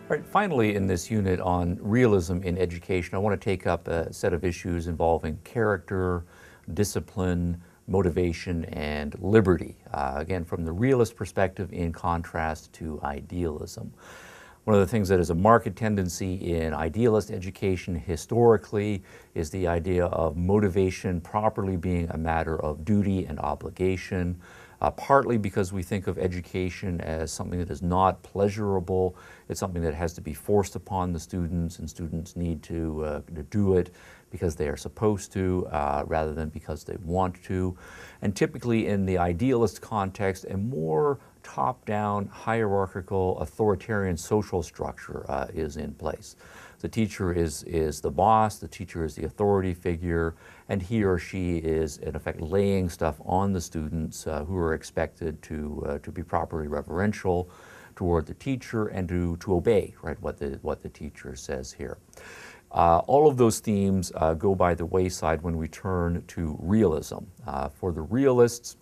All right, finally, in this unit on realism in education, I want to take up a set of issues involving character, discipline, motivation, and liberty. Again, from the realist perspective in contrast to idealism. One of the things that is a marked tendency in idealist education historically is the idea of motivation properly being a matter of duty and obligation, partly because we think of education as something that is not pleasurable. It's something that has to be forced upon the students, and students need to do it because they are supposed to, rather than because they want to. And typically in the idealist context, a more top-down, hierarchical, authoritarian social structure is in place. The teacher is the boss, the teacher is the authority figure, and he or she is, in effect, laying stuff on the students who are expected to be properly reverential toward the teacher and to obey, right, what the teacher says here. All of those themes go by the wayside when we turn to realism. For the realists,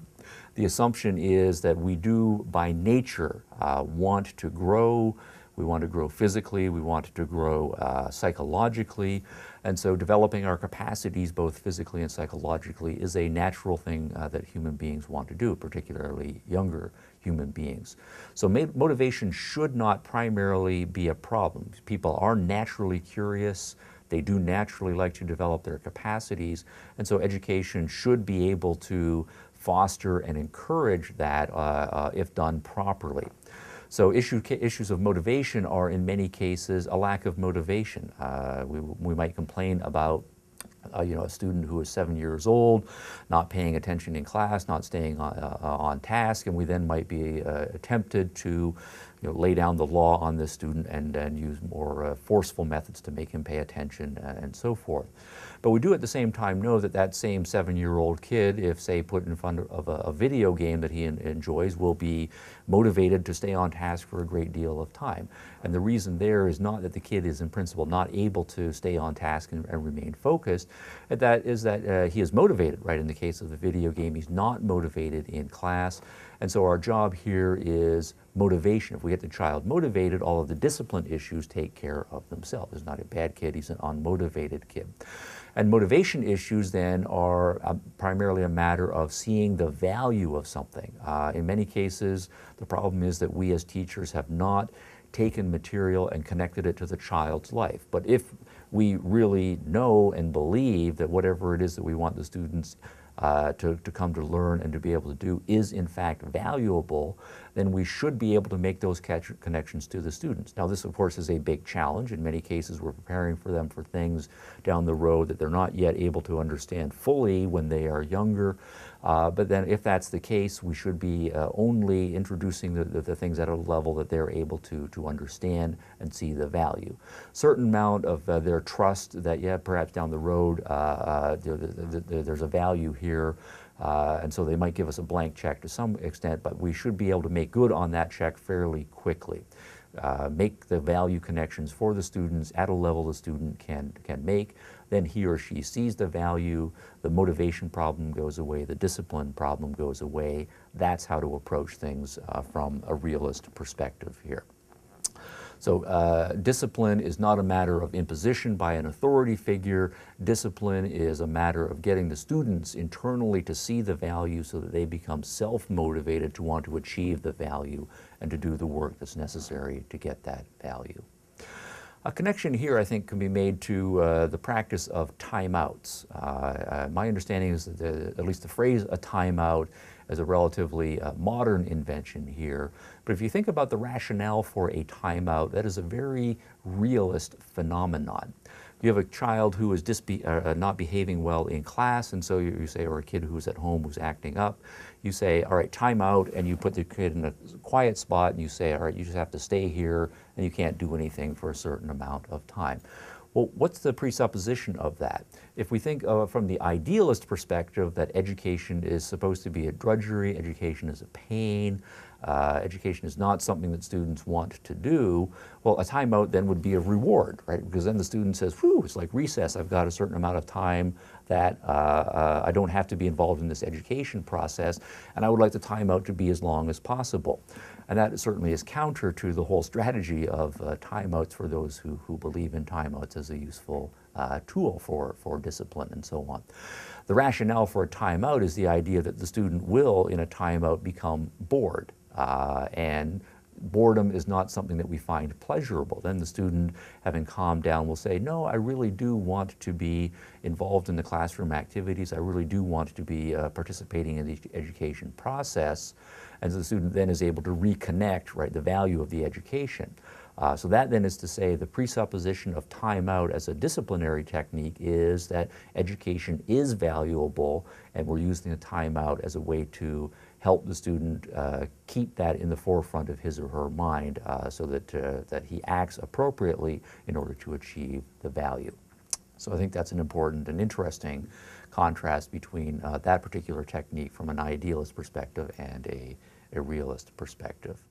the assumption is that we do by nature want to grow. We want to grow physically, we want to grow psychologically, and so developing our capacities both physically and psychologically is a natural thing that human beings want to do, particularly younger human beings. So motivation should not primarily be a problem. People are naturally curious, they do naturally like to develop their capacities, and so education should be able to foster and encourage that if done properly. So issues of motivation are in many cases a lack of motivation. We might complain about a student who is 7 years old, not paying attention in class, not staying on task, and we then might be tempted to lay down the law on this student and use more forceful methods to make him pay attention and so forth. But we do at the same time know that that same 7-year-old kid, if say put in front of a video game that he enjoys, will be motivated to stay on task for a great deal of time. And the reason there is not that the kid is in principle not able to stay on task and remain focused, that is that he is motivated, right? In the case of the video game, he's not motivated in class. And so our job here is motivation. If we get the child motivated, all of the discipline issues take care of themselves. He's not a bad kid, he's an unmotivated kid. And motivation issues then are primarily a matter of seeing the value of something. In many cases, the problem is that we as teachers have not taken material and connected it to the child's life. But if we really know and believe that whatever it is that we want the students to come to learn and to be able to do is in fact valuable, then we should be able to make those connections to the students. Now this of course is a big challenge. In many cases we're preparing for them for things down the road that they're not yet able to understand fully when they are younger. But then if that's the case, we should be only introducing the things at a level that they're able to understand and see the value. Certain amount of their trust that, yeah, perhaps down the road there's a value here, and so they might give us a blank check to some extent, but we should be able to make good on that check fairly quickly. Make the value connections for the students at a level the student can make. Then he or she sees the value, the motivation problem goes away, the discipline problem goes away. That's how to approach things from a realist perspective here. So discipline is not a matter of imposition by an authority figure. Discipline is a matter of getting the students internally to see the value so that they become self-motivated to want to achieve the value and to do the work that's necessary to get that value. A connection here, I think, can be made to the practice of timeouts. My understanding is that at least the phrase a timeout is a relatively modern invention here. But if you think about the rationale for a timeout, that is a very realist phenomenon. You have a child who is not behaving well in class, and so you say, or a kid who's at home who's acting up, you say, all right, time out, and you put the kid in a quiet spot, and you say, all right, you just have to stay here, and you can't do anything for a certain amount of time. Well, what's the presupposition of that? If we think from the idealist perspective that education is supposed to be a drudgery, education is a pain, education is not something that students want to do, well, a timeout then would be a reward, right? Because then the student says, whew, it's like recess. I've got a certain amount of time that I don't have to be involved in this education process, and I would like the timeout to be as long as possible. And that certainly is counter to the whole strategy of timeouts for those who believe in timeouts as a useful tool for discipline and so on. The rationale for a timeout is the idea that the student will, in a timeout, become bored. And boredom is not something that we find pleasurable. Then the student, having calmed down, will say, no, I really do want to be involved in the classroom activities. I really do want to be participating in the education process. And so the student then is able to reconnect, right, the value of the education. So that then is to say the presupposition of timeout as a disciplinary technique is that education is valuable, and we're using a timeout as a way to help the student keep that in the forefront of his or her mind so that he acts appropriately in order to achieve the value. So I think that's an important and interesting contrast between that particular technique from an idealist perspective and a realist perspective.